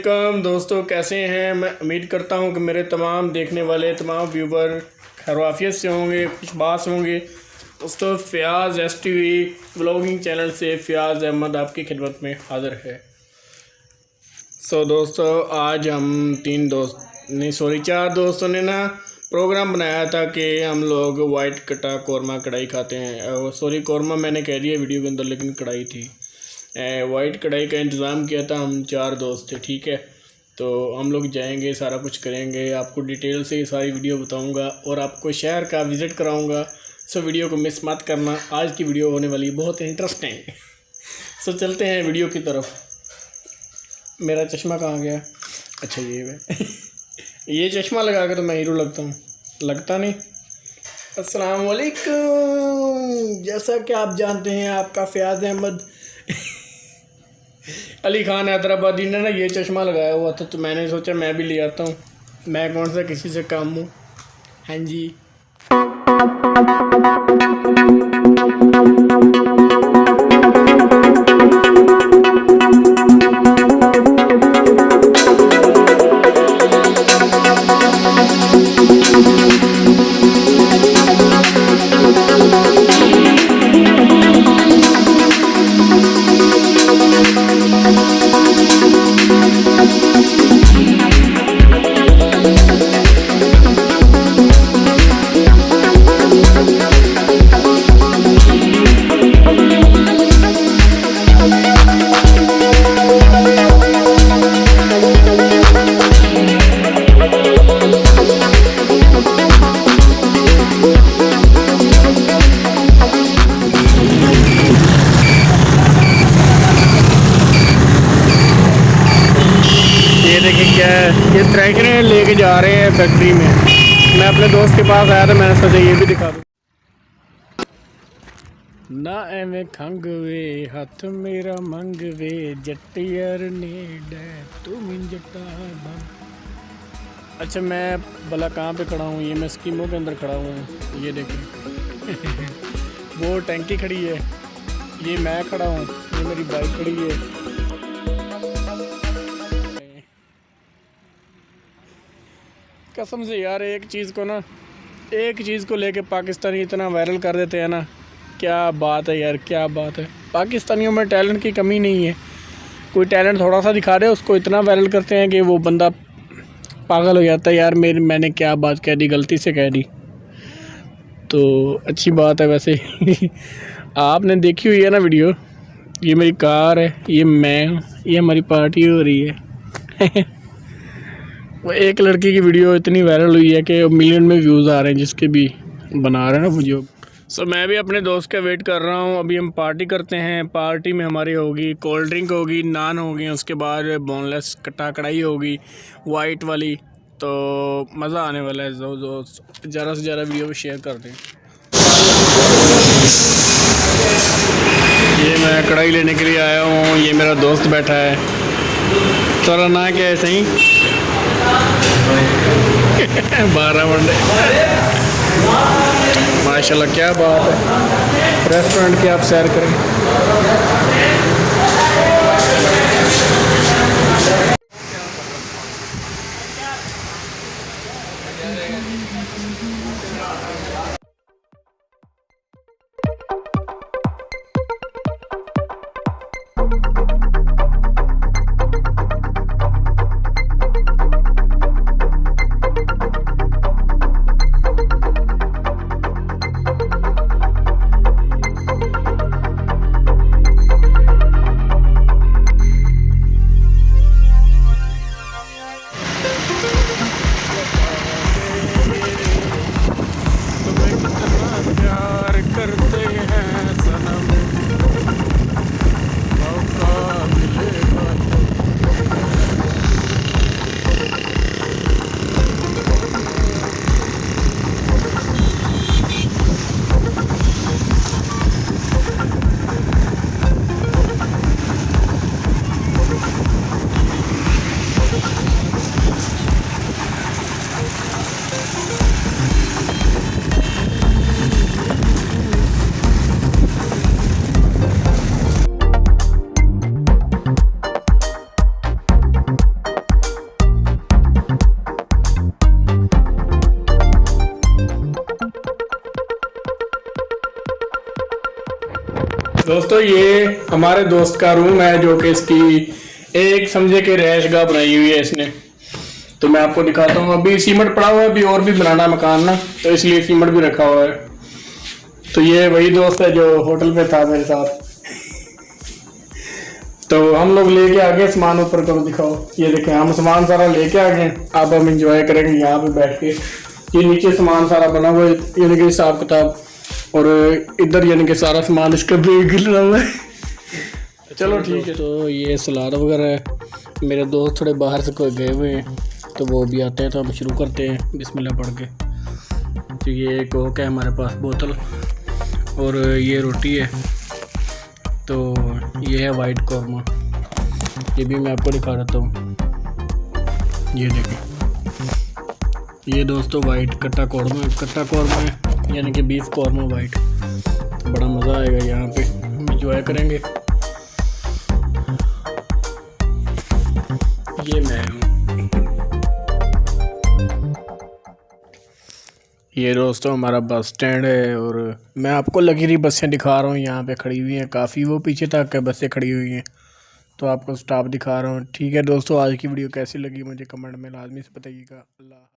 वालेकुम दोस्तों, कैसे हैं। मैं उम्मीद करता हूं कि मेरे तमाम देखने वाले तमाम व्यूवर खैरियत से होंगे, खुशबाश होंगे। दोस्तों, फ़याज़ STV व्लॉगिंग चैनल से फ़याज़ अहमद आपकी खिदमत में हाज़िर है। दोस्तों, आज हम चार दोस्तों ने ना प्रोग्राम बनाया था कि हम लोग वाइट कटा कौरमा कढ़ाई खाते हैं। कौरमा मैंने कह दिया वीडियो के अंदर, लेकिन कढ़ाई थी। वाइट कढ़ाई का इंतज़ाम किया था। हम 4 दोस्त थे, ठीक है। तो हम लोग जाएंगे, सारा कुछ करेंगे, आपको डिटेल से सारी वीडियो बताऊंगा और आपको शहर का विज़िट कराऊंगा। वीडियो को मिस मत करना, आज की वीडियो होने वाली बहुत इंटरेस्टिंग। चलते हैं वीडियो की तरफ। मेरा चश्मा कहाँ गया? अच्छा, ये है। ये चश्मा लगा के तो मैं हीरो लगता हूँ, लगता नहीं। अस्सलाम वालेकुम। जैसा कि आप जानते हैं, आपका फ़याज़ अहमद अली खान हैदराबादी ने ना ये चश्मा लगाया हुआ था, तो मैंने सोचा मैं भी ले आता हूँ। मैं कौन सा किसी से कम हूँ? हाँ जी। देखिए क्या है, ये ट्रैक्टर लेके जा रहे हैं फैक्ट्री में। मैं अपने दोस्त के पास आया था, मैंने सोचा ये भी दिखा दूँ। ना एवें खंग वे हथ मेरा मंग वे जट्टियर ने डे तुम जट्टा। अच्छा, मैं भला कहाँ पे खड़ा हूँ? ये मैं स्कीमों के अंदर खड़ा हूँ। ये देखें। वो टैंकी खड़ी है, ये मैं खड़ा हूँ, ये मेरी बाइक खड़ी है। कसम से यार, एक चीज़ को लेके पाकिस्तानी इतना वायरल कर देते हैं ना। क्या बात है यार, क्या बात है। पाकिस्तानियों में टैलेंट की कमी नहीं है। कोई टैलेंट थोड़ा सा दिखा रहे, उसको इतना वायरल करते हैं कि वो बंदा पागल हो जाता है। यार मैंने क्या बात कह दी, गलती से कह दी तो अच्छी बात है वैसे। आपने देखी हुई है ना वीडियो। ये मेरी कार है, ये मैं हूँ, ये हमारी पार्टी हो रही है। वो एक लड़की की वीडियो इतनी वायरल हुई है कि मिलियन में व्यूज़ आ रहे हैं, जिसके भी बना रहे हैं ना वीडियो। मैं भी अपने दोस्त का वेट कर रहा हूँ। अभी हम पार्टी करते हैं। पार्टी में हमारी होगी कोल्ड ड्रिंक होगी, नान होगी, उसके बाद बोनलेस कटा कढ़ाई होगी वाइट वाली। तो मज़ा आने वाला है। जो ज़्यादा से ज़्यादा वीडियो शेयर कर दें। ये मैं कढ़ाई लेने के लिए आया हूँ, ये मेरा दोस्त बैठा है। तेरा ना क्या है? सही 12 मंडे। माशाल्लाह, क्या बात है। रेस्टोरेंट की आप सैर करें। दोस्तों ये हमारे दोस्त का रूम है जो कि इसकी एक समझे कि रहायशगाह बनाई हुई है इसने। तो मैं आपको दिखाता हूँ। अभी सीमेंट पड़ा हुआ है, अभी और भी बनाना मकान ना, तो इसलिए सीमेंट भी रखा हुआ है। तो ये वही दोस्त है जो होटल पे था मेरे साथ। तो हम लोग लेके आ गए सामान, ऊपर करो दिखाओ। ये देखें हम सामान सारा लेके आ गए। अब हम इंजॉय करेंगे यहाँ पे बैठ के। ये नीचे सामान सारा बना हुआ है यानी कि हिसाब किताब, और इधर यानी कि सारा सामान इसका बैग गिरा हुआ है। चलो ठीक है। तो ये सलाद वगैरह है। मेरे दोस्त थोड़े बाहर से कोई गए हुए हैं तो वो भी आते हैं, तो हम शुरू करते हैं बिस्मिल्लाह पढ़ के। तो ये कोक है हमारे पास बोतल, और ये रोटी है। तो ये है वाइट कौरमा, ये भी मैं आपको दिखा देता हूँ। ये देखिए, ये दोस्तों वाइट कट्टा कौरमा है यानी कि बीफ कौरमा वाइट। तो बड़ा मज़ा आएगा यहाँ पे, हम इंजॉय करेंगे। ये मैं हूँ। ये दोस्तों हमारा बस स्टैंड है, और मैं आपको लगी रही बसें दिखा रहा हूँ। यहाँ पे खड़ी हुई हैं काफ़ी, वो पीछे तक बसें खड़ी हुई हैं, तो आपको स्टॉप दिखा रहा हूँ। ठीक है दोस्तों, आज की वीडियो कैसी लगी मुझे कमेंट में लाजमी से बताइएगा। अल्लाह।